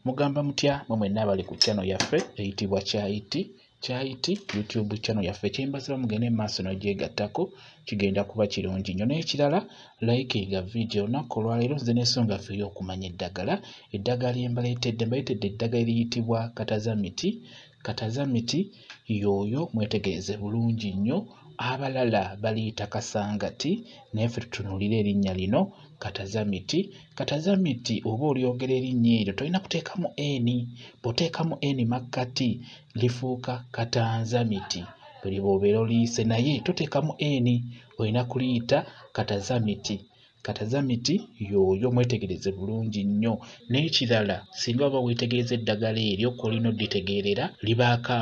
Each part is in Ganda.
Mugamba mutya mwenna abali ku channel yaffe eyitibwa Kyayiti YouTube channel yaffe kyembaza mugende maaso n'ogyegattako kigenda kuba kirungi nnyo. N'ekirala likinga video olunaku olwaleero nze n'ensonga yaffe ey'okumanya eddagala lyembaleetedde eddagala eriyitibwa katazamiti yooyo mwetegereze bulungi nnyo. Abalala baliyita kasangati naye ffe tutunuulira erinnya lino katazamiti oba olyogera erinnya eryo tolina kuteekamu eni. Bw'oteekamu eni makkati lifuuka katanzamiti. Buli bw'obeera oliyise naye toteekamu eni, olina kuliyita katazamiti yooyo mwetegereze bulungi nnyo. N'ekirala singa oba weetegereza eddagala eryo k'olina odditegeerera libaako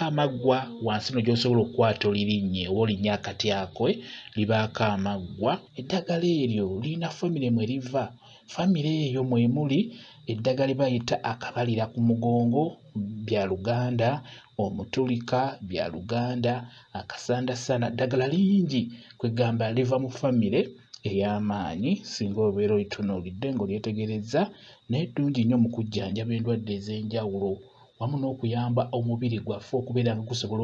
amaggwa wansi no gy'osobola okukwata olirinnye oba olinnye akatyakwe libaako amaggwa. Eddagala eryo lirina famire mwe liva. Famire eyo mwe muli eddagala lye bayita akabalira ku mugongo bya Luganda, omutulika bya Luganda, akasandasana, ddagala lingi kwegamba liva mu famire ey'amaanyi singa obeera olitunuulidde ng'olyetegereza. Naye ddungi nnyo mu kujjanjaba endwadde ez'enjawulo wamu n'okuyamba omubiri gwaffe okubeera nga gusobola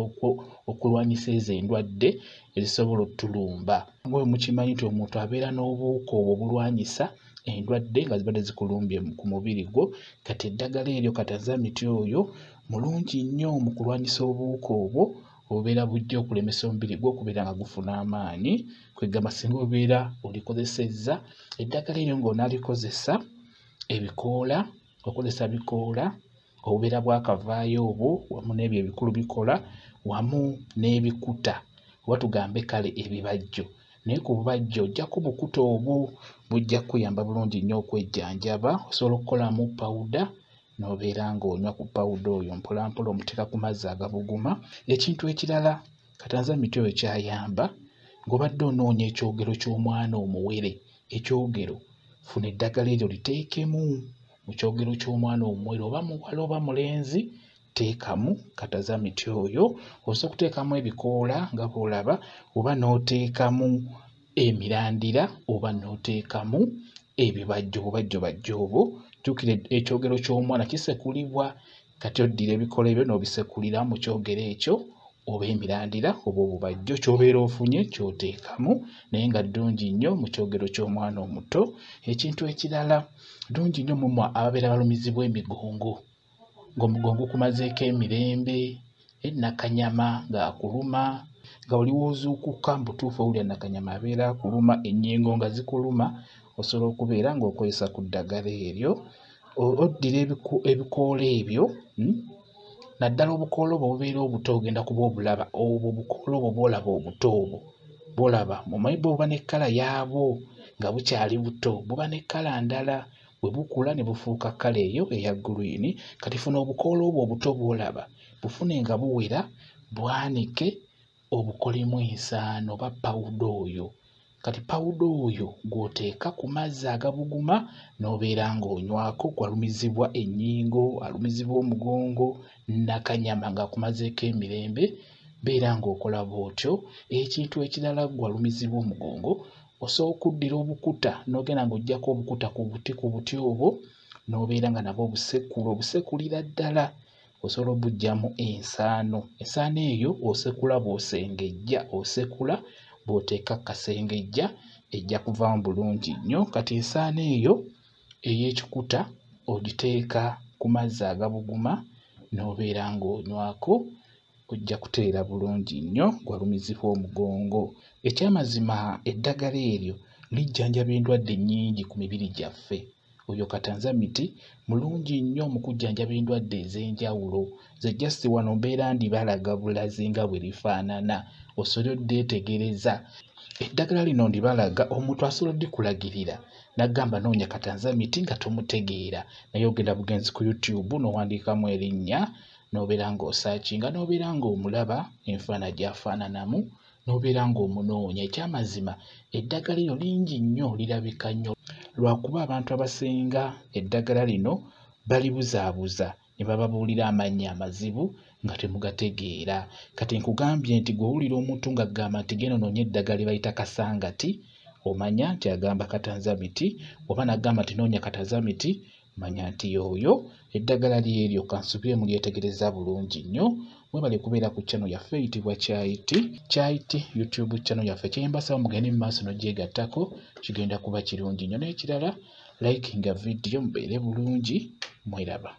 okulwanyisa ezo endwadde ezisobola ottulumba. Nga mukimanyi nti omuntu abeera n'obuwuka obwo obulwanyisa endwadde nga zibadde zikulumbye ku mubiri gwo. Kati eddagala eryo katazamiti oyo mulungi nnyo mu kulwanyisa obuwuka obwo obubeera bujja okulemesa omubiri gwo okubeera nga gufuna amaanyi. Kwegamba singa obeera olikozesezza eddagala eryo ng'onaalikozesa okozesa bikoola obubeera bwakavaayo obwo wamu n'ebyo ebikulu bikola wamu n'ebikuta oba tugambe kale ebibajjo. Naye ku bubajjo ojjako bukuta obwo bujja kukuyamba bulungi nnyo okwejjanjaba. Osobola okukolamu pawuda n'obeera ng'onywa ku pawuda oyo mpola mpola omuteeka ku mazzi agabuguma. Ekintu ekirala katanzamiti oyo kyayamba ng'obadde onoonya ekyogero ky'omwana omuwere, ekyogero funa eddagala eryo liteekemu mu kyogero ky'omwana omuwere oba muwala oba mulenzi teekamu katazamiti oyo. Osobola okuteekamu ebikoola nga bw'olaba oba n'oteekamu emirandira oba n'oteekamu obubajjo obwo. Jjukira ekyogero ky'omwana kisekulibwa, kati oddira ebikoola ebyo n'obisekulira mu kyogero ekyo oba emirandira oba obubajjo ky'obeera ofunye ky'oteekamu naye nga ddungi nnyo mu kyogero ky'omwana omuto. Ekintu ekirala ddungi nnyo mumwe ababeera balumizibwa emigongo, ng'omugongo gukumazeeko emirembe, nakanyama ng'akuluma nga oli w'ozuukuka mu butuufu owulira nakanyama abeera akuluma, ennyingo nga zikuluma, osobola okubeera ng'okozesa ku ddagala eryo. Oddira ebikoola ebyo naddala obukoola obwo obubeera obuto ogenda kuba obulaba obwo obukoola obwo bw'olaba obuto obwo bw'olaba mumanyi buba ne kkala yaabwo nga bukyali buto buba ne kkala ndala bwe bukula ne bufuuka kkala eyo eya gguliini. Kati funa obukoola obwo obuto bw'olaba bufune nga buwera bwanike obukolemu ensaano oba pawuda oyo. Kati pawuda oyo gw'oteeka ku mazzi agabuguma n'obeera ng'onywako gwalumizibwa ennyingo, alumizibwa omugongo, nakanyama ng'akumazeeko emirembe beera ng'okola bw'otyo. Ekintu ekirala gwalumizibwa omugongo osobola okuddira obukuta n'ogenda ng'oggyako obukuta ku buti obwo n'obeera nga nabwo obusekulira ddala. Osobola obuggyamu ensaano eyo osekula bw'osengejja bw'oteeka kasengejja ejja kuvaamu bulungi nnyo. Kati ensaano eyo ey'ekikuta ogiteeka ku mazzi agabuguma n'obeera ng'onywako ojja kuteera bulungi nnyo gwalumizibwa omugongo. Ekyamazima eddagala eryo lijjanjaba endwadde nnyingi ku mibiri gyaffe. Oyo katanzamiti mulungi nnyo mu kujjanjaba endwadde ez'enjawulo. Nze just wano mbeera ndibalaga bulazi nga bwe lifaanana osobole oddeetegereza. Eddagala lino ndibalaga omuntu asobola oddikulagirira n'agamba noonya katanzamiti nga tomutegeera naye ogenda bugenzi ku YouTube n'owandiikamu erinnya n'obeera ng'osaakinga n'obeera ng'omulaba enfaanana gy'afaananamu n'obeera ng'omunoonya. Ekyamazima eddagala eryo lingi nnyo lirabika nnyo lwakuba abantu abasinga eddagala lino balibuzaabuza ne bababuulira amannya amazibu nga temugategeera. Kati nkugambye nti gw'owulira omuntu ng'agamba nti genda onoonye eddagala lye bayita kasangati omanya nti agamba katanzamiti, oba n'agamba nti noonya katanzamiti manya nti y'oyo eddagala lyeryo kansubire mu lyetegereza bulungi nnyo. Mwebale kubeera ku channel yaffe eyitibwa Kyayiti YouTube channel yaffe. Kyembasaba mugende mu maaso n'ogyegattako, kigenda kuba kirungi nnyo. N'ekirala likinga video mubeere bulungi, mweraba.